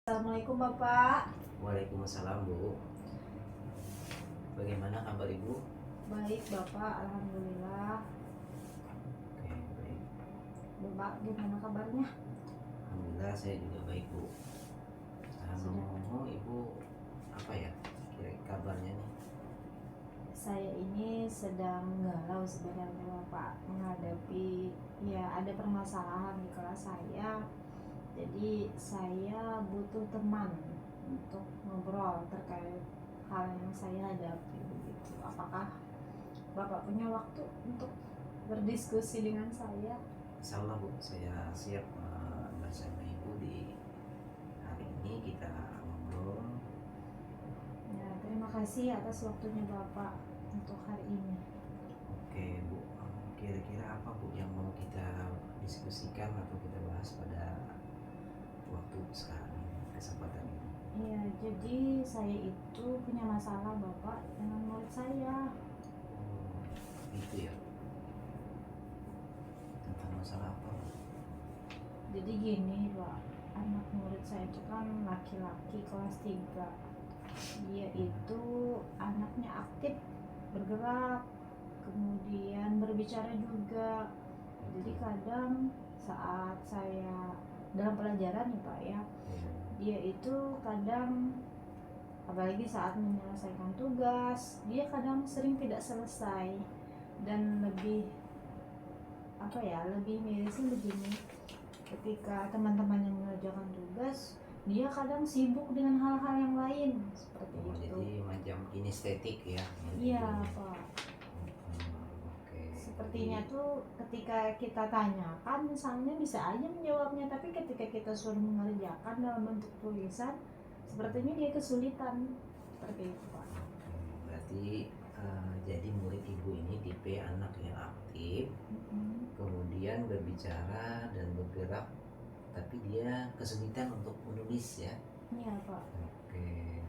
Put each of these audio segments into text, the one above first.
Assalamualaikum Bapak. Waalaikumsalam Bu. Bagaimana kabar Ibu? Baik Bapak, Alhamdulillah. Oke, baik. Bapak gimana kabarnya? Alhamdulillah saya juga baik Bu. Ngomong-ngomong Ibu apa ya kira kabarnya nih? Saya ini sedang galau sebenarnya Bapak, menghadapi ada permasalahan di kelas saya. Jadi saya butuh teman untuk ngobrol terkait hal yang saya hadapi begitu. Apakah Bapak punya waktu untuk berdiskusi dengan saya? Insyaallah Bu, saya siap bersama Ibu di hari ini kita ngobrol. Ya, terima kasih atas waktunya Bapak untuk hari ini. Oke Bu, kira-kira apa Bu yang mau kita diskusikan atau kita bahas pada waktu sekarang kesempatan ini? Iya, jadi saya itu punya masalah Bapak dengan murid saya. Oh, itu ya. Tentang masalah apa Bu? Jadi gini Pak, anak murid saya itu kan laki-laki kelas 3. Dia itu anaknya aktif, bergerak, kemudian berbicara juga. Jadi kadang saat saya dalam pelajaran nih Pak ya, dia itu kadang, apalagi saat menyelesaikan tugas, dia kadang sering tidak selesai. Dan lebih lebih mirisnya begini, ketika teman-teman yang mengerjakan tugas, dia kadang sibuk dengan hal-hal yang lain seperti itu. Jadi macam kinestetik ya? Iya Pak. Oke. Sepertinya tuh ketika kita tanyakan misalnya bisa aja menjawabnya, tapi ketika kita suruh mengerjakan dalam bentuk tulisan, sepertinya dia kesulitan seperti itu Pak. Berarti jadi murid Ibu ini tipe anak yang aktif, kemudian berbicara dan bergerak, tapi dia kesulitan untuk menulis ya? Iya Pak. Oke.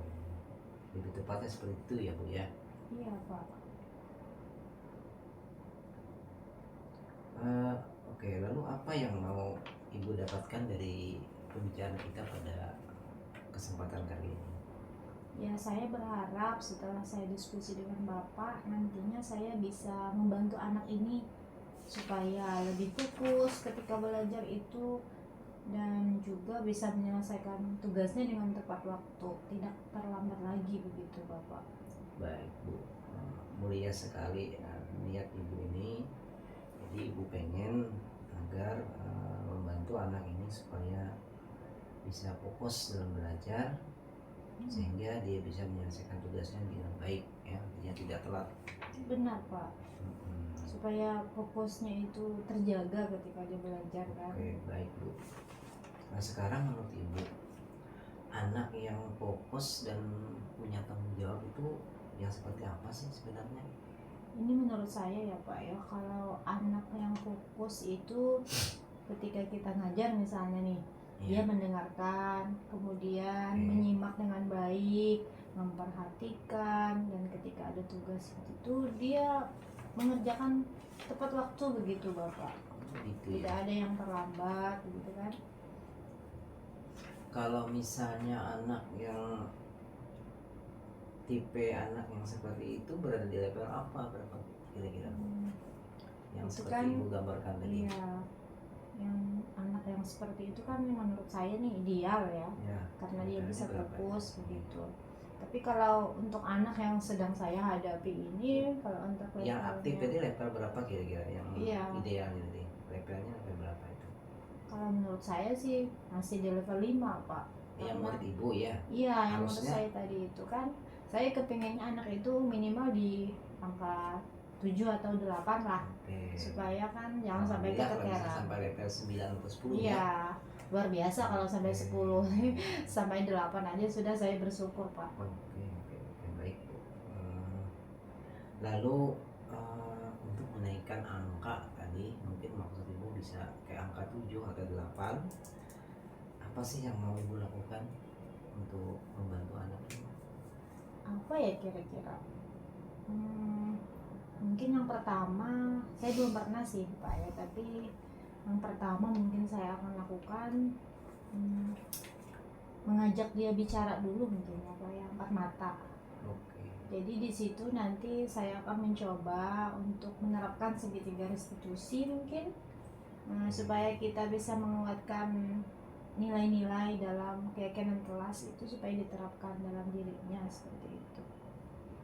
Lebih tepatnya seperti itu ya Bu ya? Iya Pak. Oke, lalu apa yang mau Ibu dapatkan dari pembicaraan kita pada kesempatan kali ini? Ya, saya berharap setelah saya diskusi dengan Bapak, nantinya saya bisa membantu anak ini supaya lebih fokus ketika belajar itu, dan juga bisa menyelesaikan tugasnya dengan tepat waktu, tidak terlambat lagi begitu Bapak. Baik Bu, mulia sekali niat Ibu ini. Jadi Ibu pengen agar membantu anak ini supaya bisa fokus dalam belajar, sehingga dia bisa menyelesaikan tugasnya dengan baik ya, artinya tidak telat. Benar Pak. Supaya fokusnya itu terjaga ketika dia belajar kan. Oke, baik Bu. Nah sekarang menurut Ibu, anak yang fokus dan punya tanggung jawab itu yang seperti apa sih sebenarnya? Ini menurut saya ya Pak ya, kalau anak yang fokus itu ketika kita ngajar misalnya nih, dia mendengarkan, kemudian menyimak dengan baik, memperhatikan, dan ketika ada tugas itu dia mengerjakan tepat waktu begitu Bapak. Tidak ada yang terlambat gitu kan. Kalau misalnya anak yang tipe anak yang seperti itu berada di level apa berapa kira-kira yang itu seperti kan, Ibu gambarkan tadi? Iya, yang anak yang seperti itu kan menurut saya nih ideal ya, karena dia bisa fokus begitu. Tapi kalau untuk anak yang sedang saya hadapi ini, kalau untuk levelnya, yang aktif tadi level berapa kira-kira yang ideal tadi? Levelnya level berapa itu? Kalau menurut saya sih masih di level 5 Pak. Yang menurut Ibu ya? Iya, yang menurut saya tadi itu kan, saya kepinginnya anak itu minimal di angka 7 atau 8 lah. Supaya kan jangan sampai keteteran. Sampai level 9 atau 10 iya, luar biasa kalau sampai 10. Sampai 8 aja sudah saya bersyukur Pak. Oke, baik Bu. Lalu untuk menaikkan angka tadi, mungkin maksud Ibu bisa ke angka 7 atau 8. Apa sih yang mau Ibu lakukan untuk membantu anak ini? Apa ya kira-kira? Mungkin yang pertama, saya belum pernah sih Pak ya, tapi yang pertama mungkin saya akan lakukan mengajak dia bicara dulu mungkin ya Pak ya, empat mata. Oke. Jadi di situ nanti saya akan mencoba untuk menerapkan segitiga restitusi mungkin, supaya kita bisa menguatkan nilai-nilai dalam keyakinan kelas itu supaya diterapkan dalam dirinya seperti itu.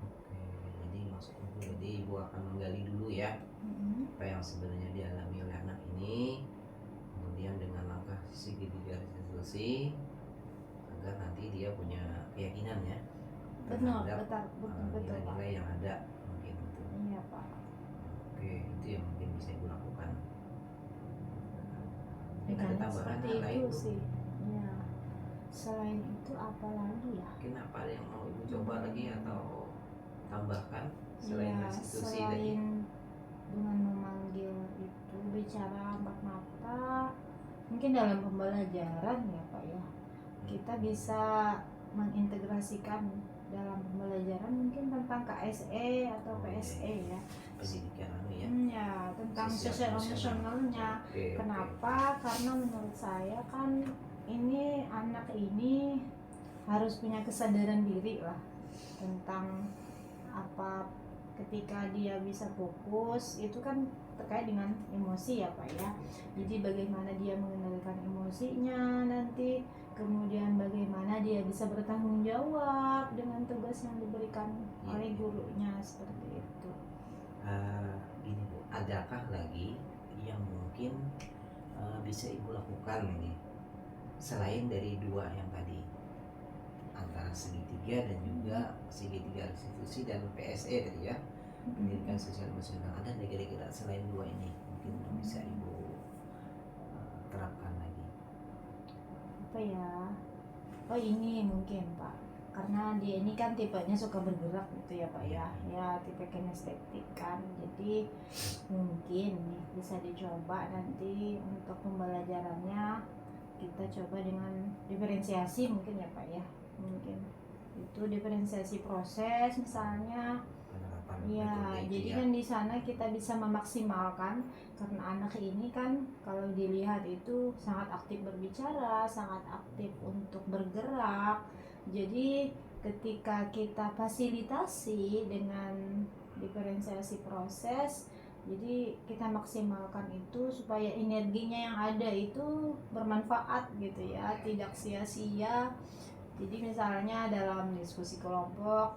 Oke, jadi maksud ibu, jadi ibu akan menggali dulu ya apa yang sebenarnya dialami oleh anak ini, kemudian dengan langkah segitiga restitusi agar nanti dia punya keyakinan ya Benar, terhadap betul Pak. nilai-nilai yang ada mungkin itu. Iya Pak. Oke, itu yang mungkin bisa ibu lakukan. Mungkin ada Dengan tambahan seperti hal lain itu Bu? sih. Iya. Selain itu apa lagi ya? Mungkin apa yang mau ibu coba lagi atau tambahkan selain Iya, restitusi tadi? selain dengan memanggil itu bicara empat mata, mungkin dalam pembelajaran ya Pak ya, kita bisa mengintegrasikan dalam pembelajaran mungkin tentang KSE atau PSE ya. Pendidikan ya. Ya, tentang sosial emosionalnya. Oke, Kenapa? Karena menurut saya kan ini anak ini harus punya kesadaran diri lah tentang apa, ketika dia bisa fokus itu kan terkait dengan emosi ya Pak ya. Jadi bagaimana dia mengendalikan emosinya nanti, kemudian bagaimana dia bisa bertanggung jawab dengan tugas yang diberikan oleh gurunya seperti itu. Gini Bu, adakah lagi yang mungkin bisa ibu lakukan ini selain dari dua yang tadi, antara segitiga dan juga segitiga restitusi dan PSE tadi ya, pendidikan sosial emosional, ada kira-kira selain dua ini mungkin yang bisa ibu terapkan lagi? Apa ya? Oh ini mungkin Pak, karena dia ini kan tipenya suka bergerak gitu ya Pak ya, ya tipe kinestetik kan, jadi mungkin nih bisa dicoba nanti untuk pembelajarannya kita coba dengan diferensiasi mungkin ya Pak ya, mungkin itu diferensiasi proses misalnya. Iya, jadi kan di sana kita bisa memaksimalkan karena anak ini kan kalau dilihat itu sangat aktif berbicara, sangat aktif untuk bergerak. Jadi ketika kita fasilitasi dengan diferensiasi proses, jadi kita maksimalkan itu supaya energinya yang ada itu bermanfaat gitu ya, tidak sia-sia. Jadi misalnya dalam diskusi kelompok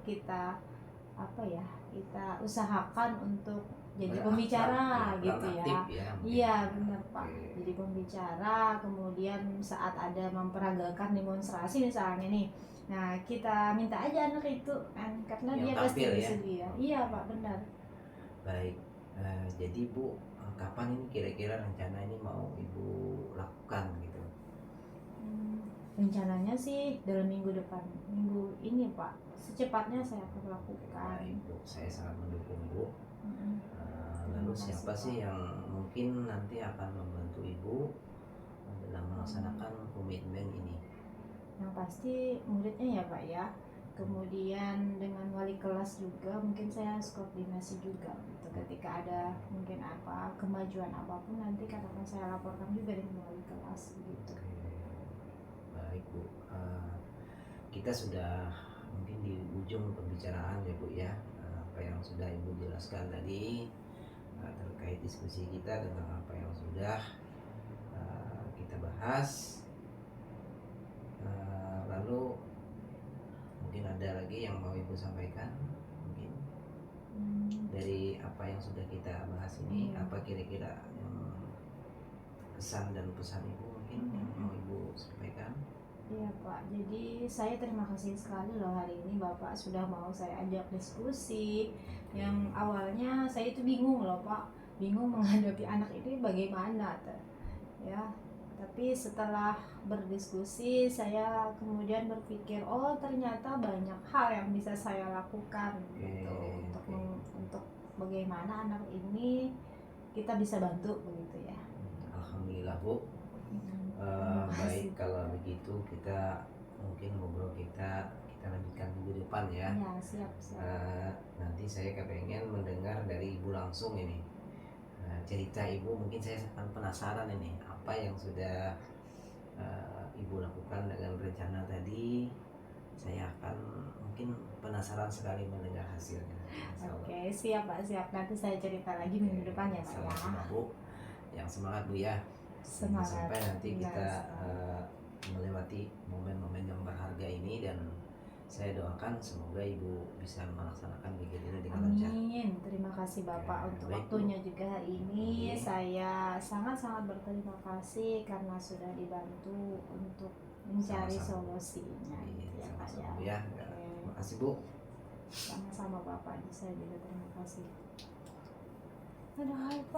kita usahakan untuk jadi pembicara gitu ya. Iya benar Pak. Jadi pembicara, kemudian saat ada memperagakan demonstrasi misalnya nih, nah kita minta aja anak itu kan, karena yang dia pasti tampil, bersedia. Iya Pak, benar. Baik, jadi Bu, kapan ini kira-kira rencana ini mau ibu lakukan gitu? Rencananya sih dalam minggu depan, minggu ini Pak, secepatnya saya akan lakukan. Baik Bu, saya sangat mendukung Bu. Lalu Terima kasih, siapa Pak. sih yang mungkin nanti akan membantu ibu dalam melaksanakan komitmen ini? Yang pasti muridnya ya Pak ya, kemudian dengan wali kelas juga mungkin saya harus koordinasi juga gitu. Ketika ada mungkin apa kemajuan apapun nanti akan saya laporkan juga dengan wali kelas gitu. Baik Bu, kita sudah mungkin di ujung pembicaraan ya Bu ya. Apa yang sudah ibu jelaskan tadi terkait diskusi kita tentang apa yang sudah kita bahas. Lalu mungkin ada lagi yang mau ibu sampaikan mungkin dari apa yang sudah kita bahas ini, apa kira-kira yang kesan dan pesan ibu mungkin yang mau ibu sampaikan? Iya Pak, jadi saya terima kasih sekali loh hari ini Bapak sudah mau saya ajak diskusi. Yang awalnya saya itu bingung loh Pak, bingung menghadapi anak ini bagaimana ya. Tapi setelah berdiskusi saya kemudian berpikir, oh ternyata banyak hal yang bisa saya lakukan gitu untuk bagaimana anak ini kita bisa bantu begitu ya. Alhamdulillah Bu. Baik, kalau begitu kita mungkin ngobrol kita lanjutkan minggu depan ya. Ya siap. Nanti saya kepengen mendengar dari ibu langsung ini cerita ibu, mungkin saya akan penasaran ini apa yang sudah Ibu lakukan dengan rencana tadi, saya akan mungkin penasaran sekali mendengar hasilnya. Insya Allah. Oke, siap Pak, siap. Nanti saya cerita lagi minggu depan ya Pak ya. Sama-sama Bu, yang semangat Bu ya. Semangat. Sampai nanti Iya, kita semangat. melewati momen-momen yang berharga ini, dan saya doakan semoga Ibu bisa melaksanakan kegiatan ini dengan lancar. Amin. Terima kasih Bapak Oke, untuk baik, Bu. waktunya juga hari ini. Amin. Saya sangat-sangat berterima kasih karena sudah dibantu untuk mencari Sama-sama. solusinya. Iya, Ya Pak ya. sama-sama Bu ya. Oke. Terima kasih Bu. Sama-sama Bapak. Saya juga terima kasih. Aduh, hai, Pak.